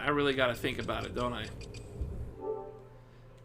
I really got to think about it, don't I?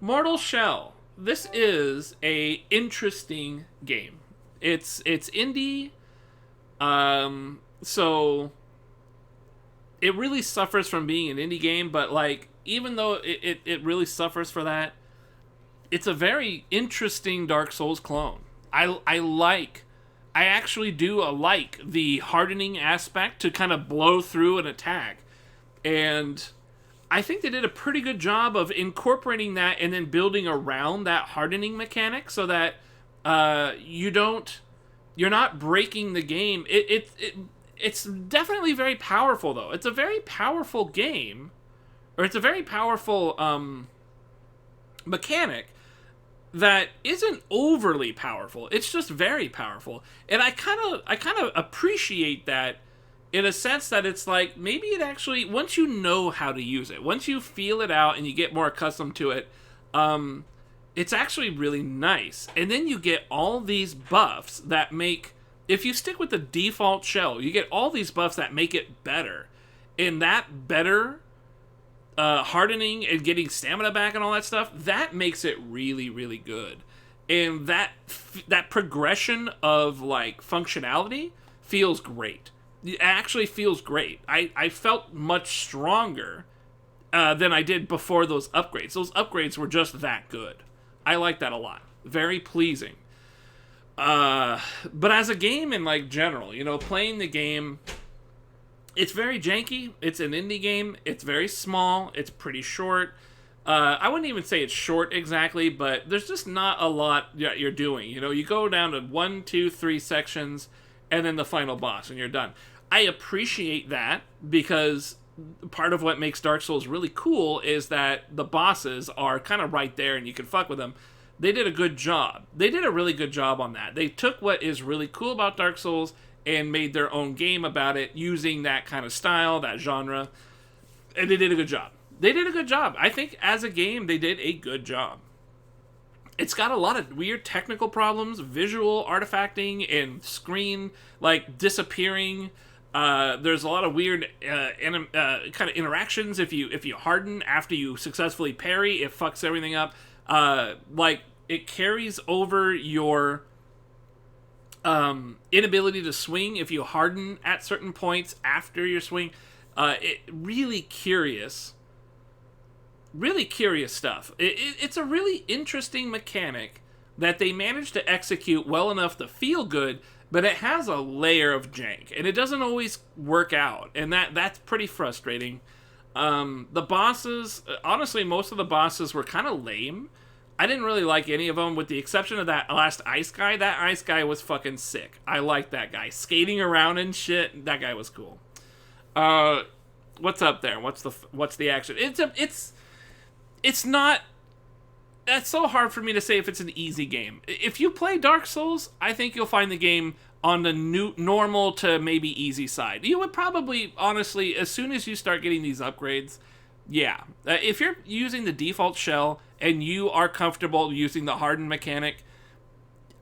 Mortal Shell. This is a interesting game. It's indie, so it really suffers from being an indie game. But like, even though it really suffers for that, it's a very interesting Dark Souls clone. I actually do like the hardening aspect to kind of blow through an attack, and I think they did a pretty good job of incorporating that and then building around that hardening mechanic so that you're not breaking the game. It's definitely very powerful though. It's a very powerful game, or it's a very powerful mechanic that isn't overly powerful. It's just very powerful, and I kind of appreciate that, in a sense that it's like, maybe it actually, once you know how to use it, once you feel it out and you get more accustomed to it, it's actually really nice. And then you get all these buffs that make, if you stick with the default shell, you get all these buffs that make it better. And that better hardening and getting stamina back and all that stuff, that makes it really, really good. And that progression of like functionality feels great. It actually feels great. I felt much stronger than I did before those upgrades. Those upgrades were just that good. I like that a lot. Very pleasing. But as a game in like general, playing the game, it's very janky. It's an indie game. It's very small. It's pretty short. I wouldn't even say it's short exactly, but there's just not a lot you're doing. You go down to 1, 2, 3 sections, and then the final boss, and you're done. I appreciate that, because part of what makes Dark Souls really cool is that the bosses are kind of right there and you can fuck with them. They did a good job. They did a really good job on that. They took what is really cool about Dark Souls and made their own game about it using that kind of style, that genre, and they did a good job. They did a good job. I think as a game, they did a good job. It's got a lot of weird technical problems, visual artifacting and screen like disappearing. There's a lot of weird kind of interactions. If you harden after you successfully parry, it fucks everything up. Like, it carries over your inability to swing if you harden at certain points after your swing. Really curious stuff. It's a really interesting mechanic that they managed to execute well enough to feel good, but it has a layer of jank, and it doesn't always work out, and that's pretty frustrating. The bosses, honestly, most of the bosses were kind of lame. I didn't really like any of them, with the exception of that last ice guy. That ice guy was fucking sick. I liked that guy. Skating around and shit, that guy was cool. What's up there? What's the action? It's not... That's so hard for me to say if it's an easy game. If you play Dark Souls, I think you'll find the game on the normal to maybe easy side. You would probably, honestly, as soon as you start getting these upgrades, yeah. If you're using the default shell and you are comfortable using the hardened mechanic,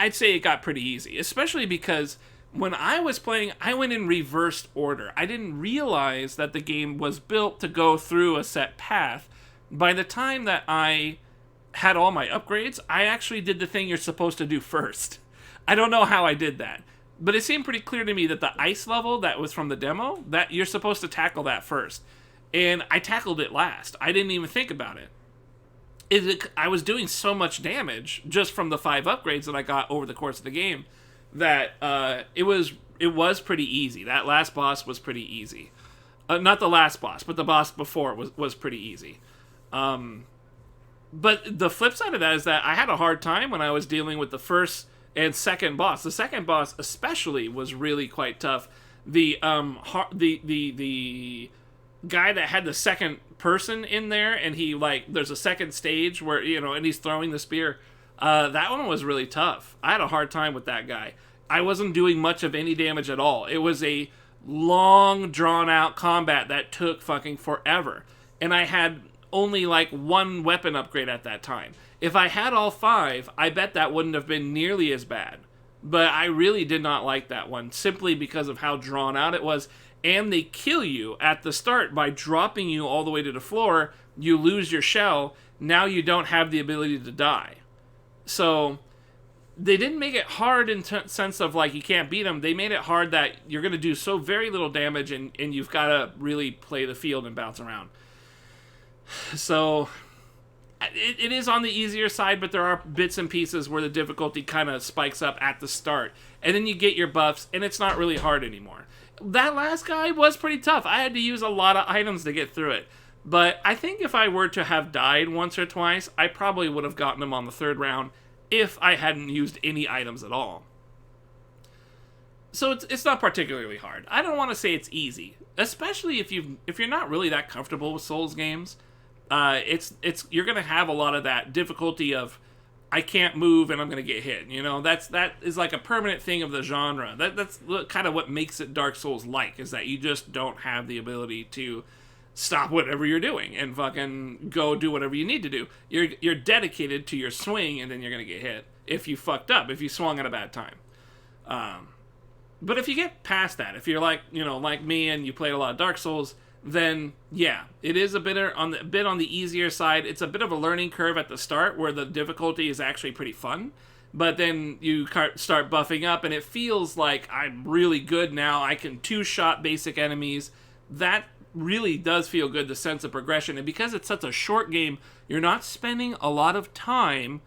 I'd say it got pretty easy. Especially because when I was playing, I went in reversed order. I didn't realize that the game was built to go through a set path. By the time that I had all my upgrades, I actually did the thing you're supposed to do first. I don't know how I did that, but it seemed pretty clear to me that the ice level that was from the demo, that you're supposed to tackle that first. And I tackled it last. I didn't even think about it. I was doing so much damage just from the 5 upgrades that I got over the course of the game that it was pretty easy. That last boss was pretty easy. Not the last boss, but the boss before was pretty easy. But the flip side of that is that I had a hard time when I was dealing with the first and second boss. The second boss especially was really quite tough. The guy that had the second person in there, and he, like, there's a second stage where, and he's throwing the spear. That one was really tough. I had a hard time with that guy. I wasn't doing much of any damage at all. It was a long, drawn-out combat that took fucking forever. And I had only like 1 weapon upgrade at that time. If I had all 5, I bet that wouldn't have been nearly as bad. But I really did not like that one, simply because of how drawn out it was. and they kill you at the start by dropping you all the way to the floor. You lose your shell. Now you don't have the ability to die. So they didn't make it hard in sense of like you can't beat them. They made it hard that you're going to do so very little damage, and you've got to really play the field and bounce around. So it is on the easier side, but there are bits and pieces where the difficulty kind of spikes up at the start. And then you get your buffs, and it's not really hard anymore. That last guy was pretty tough. I had to use a lot of items to get through it. But I think if I were to have died once or twice, I probably would have gotten him on the third round if I hadn't used any items at all. So it's not particularly hard. I don't want to say it's easy, especially if you're not really that comfortable with Souls games. You're gonna have a lot of that difficulty of I can't move and I'm gonna get hit. That is like a permanent thing of the genre. That's kind of what makes it Dark Souls like, is that you just don't have the ability to stop whatever you're doing and fucking go do whatever you need to do. You're dedicated to your swing, and then you're gonna get hit if you fucked up, if you swung at a bad time. But if you get past that, if you're like me and you played a lot of Dark Souls, then yeah, it is a bit on the easier side. It's a bit of a learning curve at the start where the difficulty is actually pretty fun, but then you start buffing up and it feels like I'm really good now. I can two-shot basic enemies. That really does feel good, the sense of progression. And because it's such a short game, you're not spending a lot of time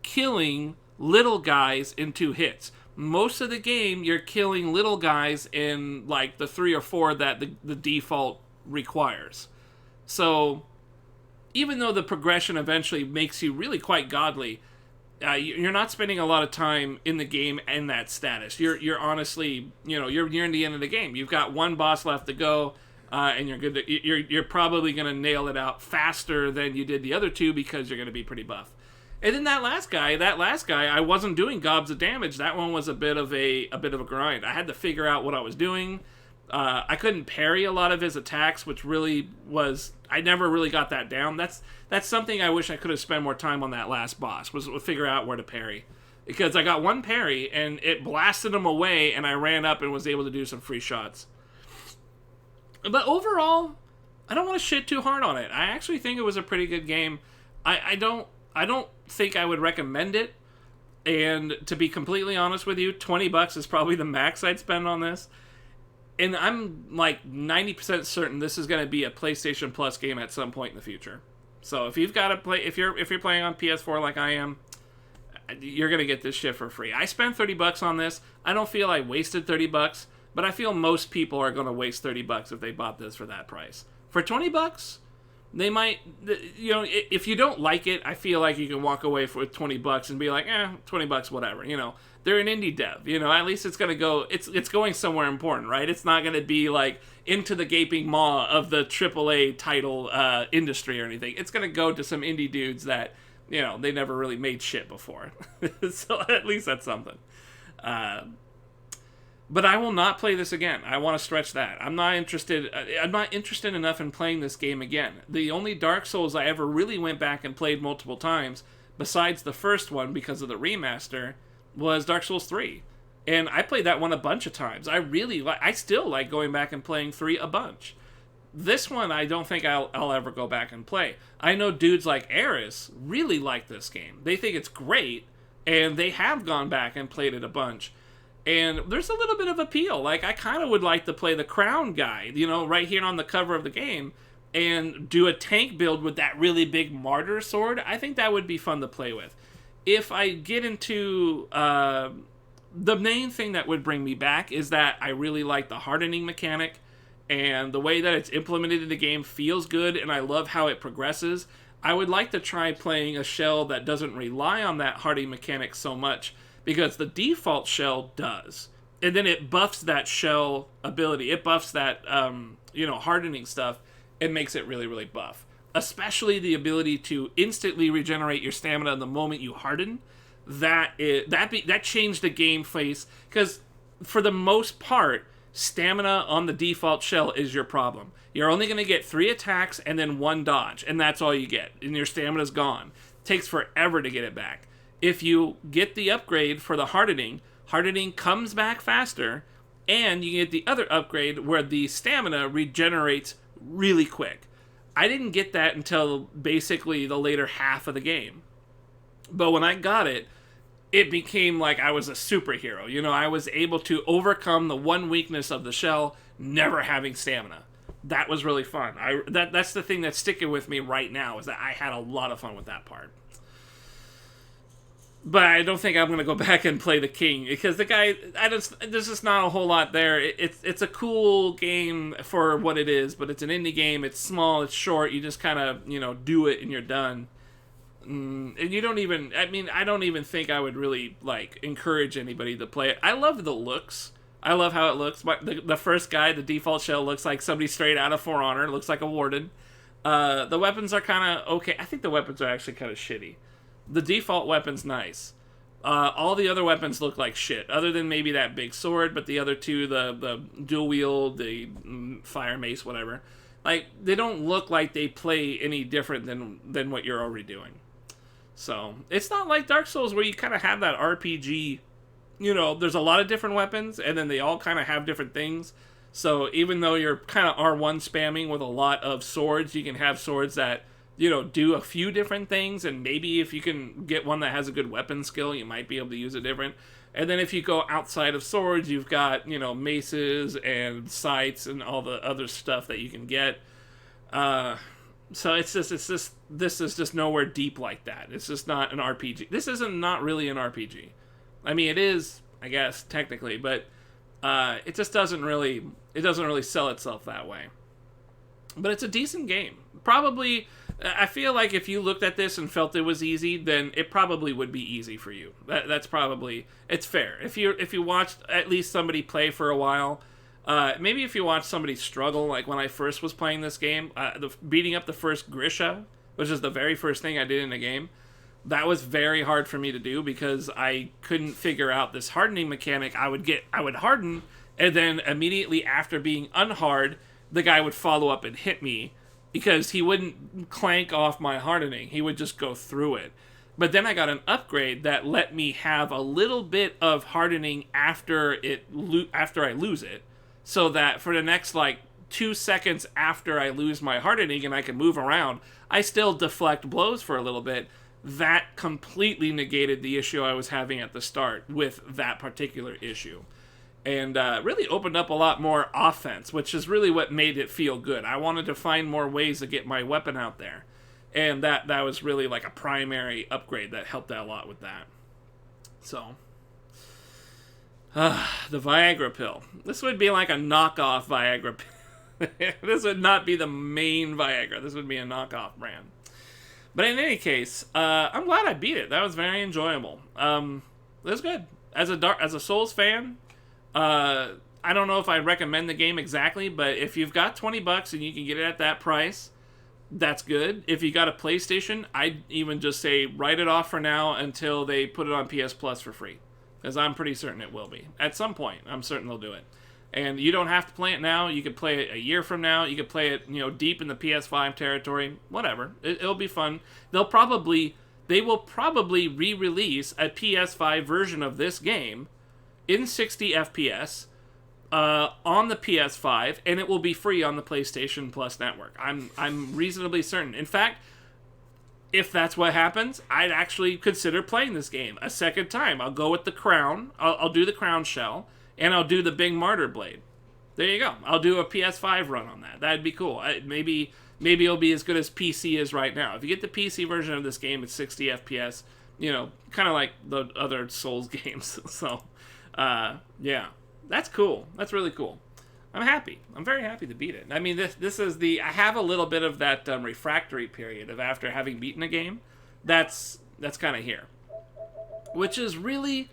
killing little guys in 2 hits. Most of the game, you're killing little guys in like the 3 or 4 that the default requires. So even though the progression eventually makes you really quite godly, you're not spending a lot of time in the game in that status. You're honestly, you're near the end of the game. You've got 1 boss left to go, and you're good. You're probably going to nail it out faster than you did the other 2 because you're going to be pretty buff. And then that last guy, I wasn't doing gobs of damage. That one was a bit of a grind. I had to figure out what I was doing. I couldn't parry a lot of his attacks, which really was... I never really got that down. That's something I wish I could have spent more time on that last boss, was figure out where to parry. Because I got 1 parry, and it blasted him away, and I ran up and was able to do some free shots. But overall, I don't want to shit too hard on it. I actually think it was a pretty good game. I don't think I would recommend it. And to be completely honest with you, $20 is probably the max I'd spend on this. And I'm like 90% certain this is going to be a PlayStation Plus game at some point in the future. So if you've got to play, if you're playing on PS4 like I am, you're going to get this shit for free. I spent $30 on this. I don't feel I wasted $30, but I feel most people are going to waste $30 if they bought this for that price. For $20, they might, if you don't like it, I feel like you can walk away with $20 and be like, $20, whatever, They're an indie dev, at least it's going to go, it's going somewhere important, right? It's not going to be like into the gaping maw of the AAA title industry or anything. It's going to go to some indie dudes that, they never really made shit before. So at least that's something. But I will not play this again. I want to stretch that. I'm not interested enough in playing this game again. The only Dark Souls I ever really went back and played multiple times, besides the first one because of the remaster, was Dark Souls 3. And I played that one a bunch of times. I still like going back and playing 3 a bunch. This one, I don't think I'll ever go back and play. I know dudes like Eris really like this game. They think it's great, and they have gone back and played it a bunch. And there's a little bit of appeal. Like, I kind of would like to play the Crown guy, right here on the cover of the game, and do a tank build with that really big martyr sword. I think that would be fun to play with. If I get into... the main thing that would bring me back is that I really like the hardening mechanic, and the way that it's implemented in the game feels good, and I love how it progresses. I would like to try playing a shell that doesn't rely on that hardening mechanic so much, because the default shell does. And then it buffs that shell ability. It buffs that, hardening stuff and makes it really, really buff. Especially the ability to instantly regenerate your stamina the moment you harden. That changed the game face. Because for the most part, stamina on the default shell is your problem. You're only going to get 3 attacks and then 1 dodge. And that's all you get. And your stamina's gone. It takes forever to get it back. If you get the upgrade for the hardening comes back faster, And you get the other upgrade where the stamina regenerates really quick. I didn't get that until basically the later half of the game. But when I got it, it became like I was a superhero. You know, I was able to overcome the one weakness of the shell, never having stamina. That was really fun. That's the thing that's sticking with me right now, is that I had a lot of fun with that part. But I don't think I'm going to go back and play the king, because the guy, there's just not a whole lot there. It's a cool game for what it is, but it's an indie game. It's small, it's short. You just kind of, do it and you're done. And you don't even, I don't even think I would really, encourage anybody to play it. I love the looks. I love how it looks. The first guy, the default shell, looks like somebody straight out of For Honor. It looks like a warden. The weapons are kind of okay. I think the weapons are actually kind of shitty. The default weapon's nice. All the other weapons look like shit, other than maybe that big sword, but the other two, the dual wield, the fire mace, whatever, they don't look like they play any different than what you're already doing. So, it's not like Dark Souls where you kind of have that RPG, there's a lot of different weapons, and then they all kind of have different things. So, even though you're kind of R1 spamming with a lot of swords, you can have swords that do a few different things, and maybe if you can get one that has a good weapon skill, you might be able to use it different. And then if you go outside of swords, you've got, maces and scythes and all the other stuff that you can get. So this is just nowhere deep like that. It's just not an RPG. This isn't not really an RPG. I mean, it is, I guess, technically, but it just doesn't really sell itself that way. But it's a decent game. Probably, I feel like if you looked at this and felt it was easy, then it probably would be easy for you. That's probably, it's fair. If you watched at least somebody play for a while, maybe if you watched somebody struggle, like when I first was playing this game, beating up the first Grisha, which is the very first thing I did in the game, that was very hard for me to do because I couldn't figure out this hardening mechanic. I would harden, and then immediately after being unhard, the guy would follow up and hit me because he wouldn't clank off my hardening. He would just go through it. But then I got an upgrade that let me have a little bit of hardening after I lose it, so that for the next 2 seconds after I lose my hardening and I can move around, I still deflect blows for a little bit. That completely negated the issue I was having at the start with that particular issue. And really opened up a lot more offense, which is really what made it feel good. I wanted to find more ways to get my weapon out there. And that was really like a primary upgrade that helped out a lot with that. So, the Viagra pill. This would be like a knockoff Viagra pill. This would not be the main Viagra. This would be a knockoff brand. But in any case, I'm glad I beat it. That was very enjoyable. It was good. As a Souls fan, I don't know if I recommend the game exactly, but if you've got $20 and you can get it at that price, that's good. If you got a PlayStation, I'd even just say write it off for now until they put it on PS Plus for free, because I'm pretty certain it will be. At some point, I'm certain they'll do it. And you don't have to play it now. You can play it a year from now. You can play it, deep in the PS5 territory. Whatever. It'll be fun. They will probably re-release a PS5 version of this game in 60 FPS on the PS5, and it will be free on the PlayStation Plus network. I'm reasonably certain. In fact, if that's what happens, I'd actually consider playing this game a second time. I'll go with the Crown. I'll do the Crown Shell. And I'll do the Big Martyr Blade. There you go. I'll do a PS5 run on that. That'd be cool. Maybe it'll be as good as PC is right now. If you get the PC version of this game, it's 60 FPS. Kind of like the other Souls games. So, yeah. That's cool. That's really cool. I'm happy. I'm very happy to beat it. I mean, this is I have a little bit of that refractory period of after having beaten a game. That's kind of here. Which is really...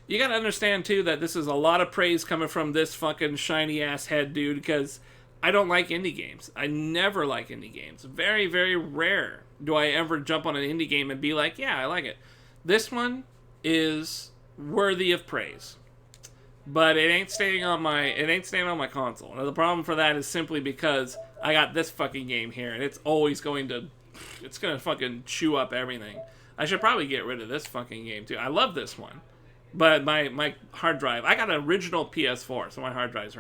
You gotta understand, too, that this is a lot of praise coming from this fucking shiny-ass head dude, because I don't like indie games. I never like indie games. Very, very rare do I ever jump on an indie game and be like, yeah, I like it. This one is worthy of praise. But it ain't staying on my console. Now, the problem for that is simply because I got this fucking game here, and it's gonna fucking chew up everything. I should probably get rid of this fucking game, too. I love this one. But my hard drive, I got an original PS4, so my hard drives are